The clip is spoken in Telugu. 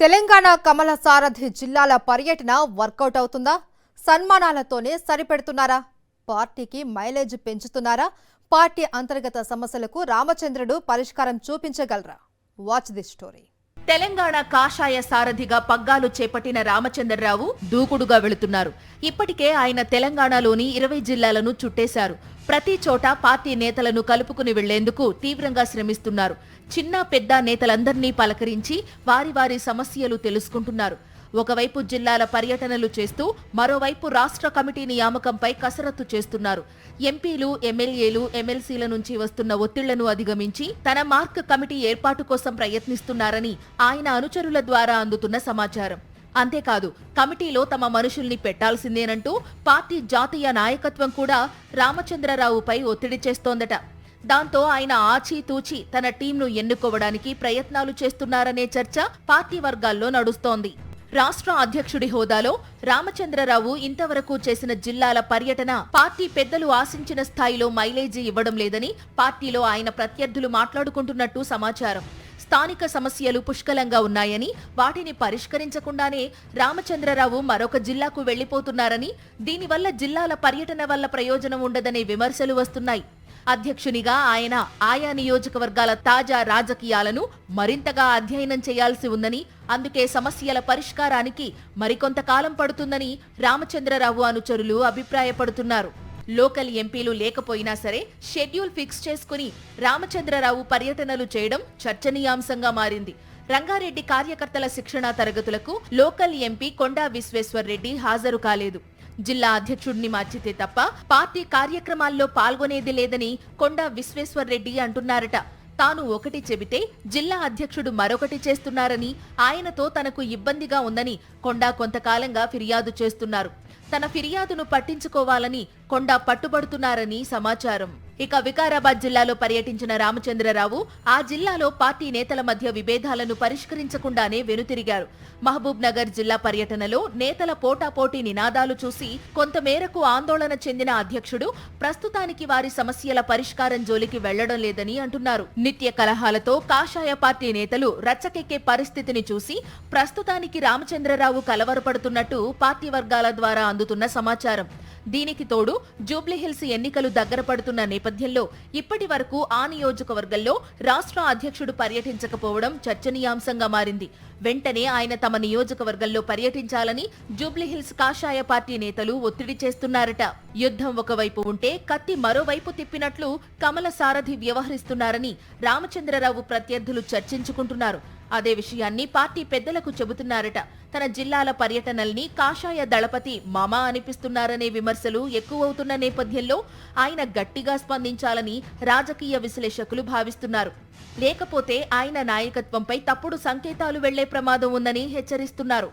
తెలంగాణ కమల సారథి జిల్లాల పర్యటన వర్కౌట్ అవుతుందా? సన్మానాలతోనే సరిపెడుతున్నారా? పార్టీకి మైలేజ్ పెంచుతున్నారా? పార్టీ అంతర్గత సమస్యలకు రామచంద్రుడు పరిష్కారం చూపించగలరా? Watch this story. తెలంగాణ కాషాయ సారథిగా పగ్గాలు చేపట్టిన రామచంద్రరావు దూకుడుగా వెళుతున్నారు. ఇప్పటికే ఆయన తెలంగాణలోని 20 జిల్లాలను చుట్టేశారు. ప్రతి చోట పార్టీ నేతలను కలుపుకుని వెళ్లేందుకు తీవ్రంగా శ్రమిస్తున్నారు. చిన్న పెద్ద నేతలందర్నీ పలకరించి వారి వారి సమస్యలు తెలుసుకుంటున్నారు. ఒకవైపు జిల్లాల పర్యటనలు చేస్తూ మరోవైపు రాష్ట్ర కమిటీ నియామకంపై కసరత్తు చేస్తున్నారు. ఎంపీలు, ఎమ్మెల్యేలు, ఎమ్మెల్సీల నుంచి వస్తున్న ఒత్తిళ్లను అధిగమించి తన మార్క్ కమిటీ ఏర్పాటు కోసం ప్రయత్నిస్తున్నారని ఆయన అనుచరుల ద్వారా అందుతున్న సమాచారం. అంతేకాదు, కమిటీలో తమ మనుషుల్ని పెట్టాల్సిందేనంటూ పార్టీ జాతీయ నాయకత్వం కూడా రామచంద్రరావుపై ఒత్తిడి చేస్తోందట. దాంతో ఆయన ఆచీతూచి తన టీంను ఎన్నుకోవడానికి ప్రయత్నాలు చేస్తున్నారనే చర్చ పార్టీ వర్గాల్లో నడుస్తోంది. రాష్ట్ర అధ్యక్షుడి హోదాలో రామచంద్రరావు ఇంతవరకు చేసిన జిల్లాల పర్యటన పార్టీ పెద్దలు ఆశించిన స్థాయిలో మైలేజీ ఇవ్వడం లేదని పార్టీలో ఆయన ప్రత్యర్థులు మాట్లాడుకుంటున్నట్టు సమాచారం. స్థానిక సమస్యలు పుష్కలంగా ఉన్నాయని, వాటిని పరిష్కరించకుండానే రామచంద్రరావు మరొక జిల్లాకు వెళ్లిపోతున్నారని, దీనివల్ల జిల్లాల పర్యటన వల్ల ప్రయోజనం ఉండదనే విమర్శలు వస్తున్నాయి. అధ్యక్షునిగా ఆయన ఆయా నియోజకవర్గాల తాజా రాజకీయాలను మరింతగా అధ్యయనం చేయాల్సి ఉందని, అందుకే సమస్యల పరిష్కారానికి మరికొంతకాలం పడుతుందని రామచంద్రరావు అనుచరులు అభిప్రాయపడుతున్నారు. లోకల్ ఎంపీలు లేకపోయినా సరే షెడ్యూల్ ఫిక్స్ చేసుకుని రామచంద్రరావు పర్యటనలు చేయడం చర్చనీయాంశంగా మారింది. రంగారెడ్డి కార్యకర్తల శిక్షణా తరగతులకు లోకల్ ఎంపీ కొండా విశ్వేశ్వర్రెడ్డి హాజరు కాలేదు. జిల్లా అధ్యక్షుడిని మార్చితే తప్ప పార్టీ కార్యక్రమాల్లో పాల్గొనేది లేదని కొండా విశ్వేశ్వర్రెడ్డి అంటున్నారట. తాను ఒకటి చెబితే జిల్లా అధ్యక్షుడు మరొకటి చేస్తున్నారని, ఆయనతో తనకు ఇబ్బందిగా ఉందని కొండా కొంతకాలంగా ఫిర్యాదు చేస్తున్నారు. తన ఫిర్యాదును పట్టించుకోవాలని కొండా పట్టుబడుతున్నారని సమాచారం. ఇక వికారాబాద్ జిల్లాలో పర్యటించిన రామచంద్రరావు ఆ జిల్లాలో పార్టీ నేతల మధ్య విభేదాలను పరిష్కరించకుండానే వెనుతిరిగారు. మహబూబ్ నగర్ జిల్లా పర్యటనలో నేతల పోటాపోటీ నినాదాలు చూసి కొంతమేరకు ఆందోళన చెందిన అధ్యక్షుడు ప్రస్తుతానికి వారి సమస్యల పరిష్కారం జోలికి వెళ్లడం లేదని అంటున్నారు. నిత్య కలహాలతో కాషాయ పార్టీ నేతలు రచ్చకెక్కే పరిస్థితిని చూసి ప్రస్తుతానికి రామచంద్రరావు కలవరపడుతున్నట్టు పార్టీ వర్గాల ద్వారా అందుతున్న సమాచారం. దీనికి తోడు జూబ్లీహిల్స్ ఎన్నికలు దగ్గర పడుతున్న నేపథ్యంలో ఇప్పటి వరకు ఆ నియోజకవర్గంలో రాష్ట్ర అధ్యక్షుడు పర్యటించకపోవడం చర్చనీయాంశంగా మారింది. వెంటనే ఆయన తమ నియోజకవర్గంలో పర్యటించాలని జూబ్లీహిల్స్ కాషాయ పార్టీ నేతలు ఒత్తిడి చేస్తున్నారట. యుద్ధం ఒకవైపు ఉంటే కత్తి మరోవైపు తిప్పినట్లు కమల సారథి వ్యవహరిస్తున్నారని రామచంద్రరావు ప్రత్యర్థులు చర్చించుకుంటున్నారు. అదే విషయాన్ని పార్టీ పెద్దలకు చెబుతున్నారట. తన జిల్లాల పర్యటనల్ని కాషాయ దళపతి మామా అనిపిస్తున్నారనే విమర్శలు ఎక్కువవుతున్న నేపథ్యంలో ఆయన గట్టిగా స్పందించాలని రాజకీయ విశ్లేషకులు భావిస్తున్నారు. లేకపోతే ఆయన నాయకత్వంపై తప్పుడు సంకేతాలు వెళ్లే ప్రమాదం ఉందని హెచ్చరిస్తున్నారు.